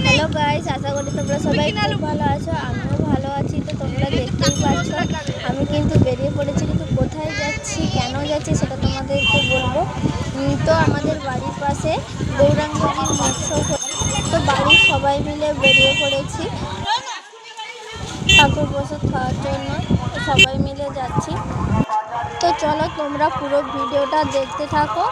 Hello guys, আশা করি তোমরা সবাই খুব ভালো আছো। আমিও ভালো আছি। তো তোমরা দেখতেই পাচ্ছ আমি কিন্তু বেরিয়ে পড়েছি, কিন্তু কোথায় যাচ্ছি কেন যাচ্ছি সেটা তোমাদেরকে বলবো। তো আমাদের বাড়ির পাশে গৌরাঙ্গজির মৎসব, তো বাড়ির সবাই মিলে বেরিয়ে পড়েছি ঠাকুর প্রসাদ খাওয়ার জন্য। সবাই মিলে যাচ্ছি। তো চলো তোমরা পুরো ভিডিওটা দেখতে থাকো।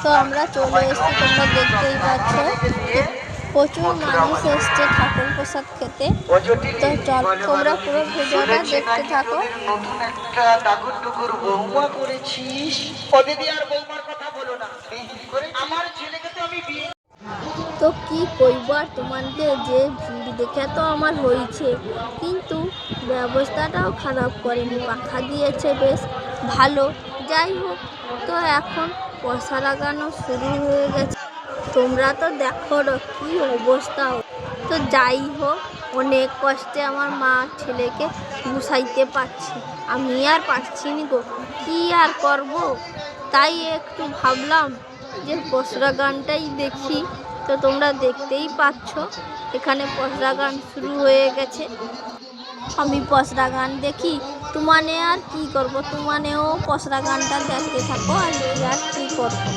তো আমরা চলে এসেছি, তোমরা দেখতেই পাচ্ছ প্রচুর মানুষ এসছে ঠাকুর প্রসাদ খেতে। তো চল তোমরা পুরো ভিডিওটা দেখতে থাকো। নতুন একটা টাকুর টুকুর বৌমা করেছিস, অদিদি আর বৌমার কথা বলো না, আমার ছেলেকে তো আমি বিয়ে। তো কি কইব আর তোমাদের, যে ভিড় দেখে তো আমার হয়েছে, কিন্তু ব্যবস্থাটাও খারাপ করেনি, পাখা দিয়েছে বেশ ভালো। যাই হোক, তো এখন পয়সা লাগানো শুরু হয়ে গেছে। তোমরা তো দেখো কি অবস্থা। তো যাই হোক, অনেক কষ্টে আমার মা ছেলেকে গুছাইতে পারছি, আমি আর পারছি নি গো, কি আর করব। তাই একটু ভাবলাম যে পসরা গানটাই দেখি। তো তোমরা দেখতেই পাচ্ছ এখানে পসরা গান শুরু হয়ে গেছে। আমি পসরা গান দেখি, তোমানে আর কি করব, তোমানেও পসরা গানটা দেখতে থাকো, আর কি করবো।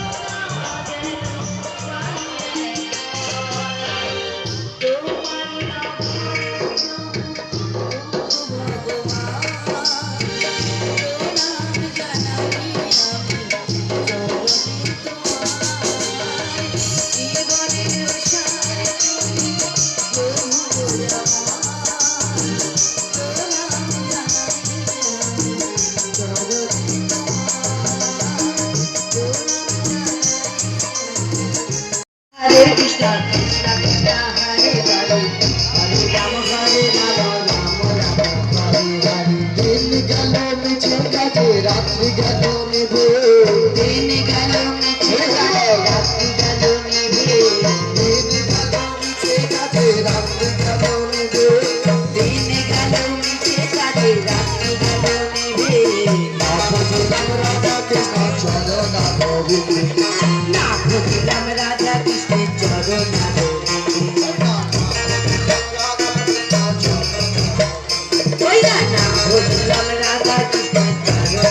হরে কৃষ্ণ কৃষ্ণ কৃষ্ণ হরে হরে, হরে রাম হরে রাম রাম রাম হরে হরে। দিন গেল মিছে কাজে, রাত্রি গেল নিভে, দিন গেল মিছে কাজে, রাত্রি গেল নিভে, দিন গেল মিছে কাজে, রাত্রি গেল নিভে, দিন গেল মিছে কাজে, রাত্রি গেল নিভে। না বুঝলাম রাধা কৃষ্ণ চরণ গোবিন্দ, না বুঝলাম রাধা কৃষ্ণের চরণ ওই না বুঝলাম রাধা কৃষ্ণের চরণ।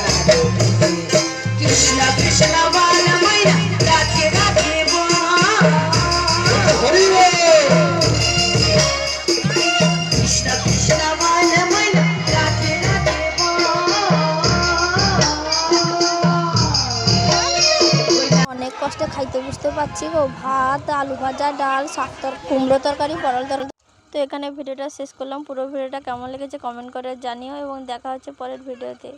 কৃষ্ণ কৃষ্ণ বল ময়না, রাধে রাধে বল হরি বল। কৃষ্ণ কৃষ্ণ বল ময়না, রাধে রাধে বল। অনেক কষ্টে খাইতে বুঝতে পারছি গো, ভাত, আলু ভাজা, ডাল, শাক, কুমড়ো তরকারি, পটল তরকারি। তো এখানে ভিডিওটা শেষ করলাম। পুরো ভিডিওটা কেমন লেগেছে কমেন্ট করে জানিও, এবং দেখা হচ্ছে পরের ভিডিওতে।